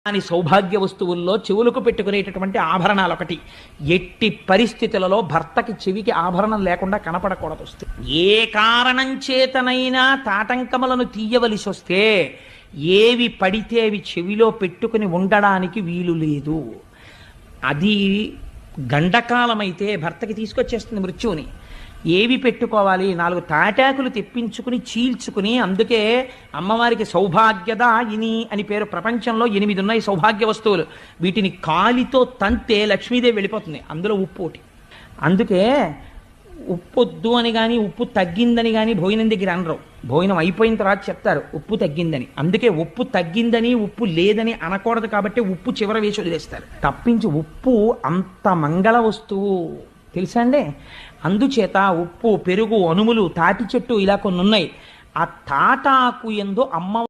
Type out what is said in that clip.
అని సౌభాగ్య వస్తువుల్లో చెవులకు పెట్టుకునేటటువంటి ఆభరణాలు ఒకటి. ఎట్టి పరిస్థితులలో భర్తకి చెవికి ఆభరణం లేకుండా కనపడకూడదు. ఏ కారణం చేతనైనా తాటంకములను తీయవలసి వస్తే ఏవి పడితే అవి చెవిలో పెట్టుకుని ఉండడానికి వీలు లేదు. అది గండకాలమైతే భర్తకి తీసుకొచ్చేస్తుంది మృత్యువుని. ఏవి పెట్టుకోవాలి? 4 తాటాకులు తెప్పించుకుని చీల్చుకుని, అందుకే అమ్మవారికి సౌభాగ్యదాయిని అని పేరు. ప్రపంచంలో 8 ఉన్నాయి సౌభాగ్య వస్తువులు. వీటిని కాలితో తంతే లక్ష్మీదేవి వెళ్ళిపోతుంది. అందులో ఉప్పు ఒకటి. అందుకే ఉప్పొద్దు అని కానీ ఉప్పు తగ్గిందని కానీ భోజనం దగ్గర అనరు. భోజనం అయిపోయిన తర్వాత చెప్తారు ఉప్పు తగ్గిందని. అందుకే ఉప్పు తగ్గిందని ఉప్పు లేదని అనకూడదు కాబట్టి ఉప్పు చివర వేసి వదిలేస్తారు తప్పించి. ఉప్పు అంత మంగళ వస్తువు తెలుసా అండి. అందుచేత ఉప్పు, పెరుగు, అనుములు, తాటి చెట్టు ఇలా కొన్ని ఉన్నాయి. ఆ తాటాకు యందు అమ్మ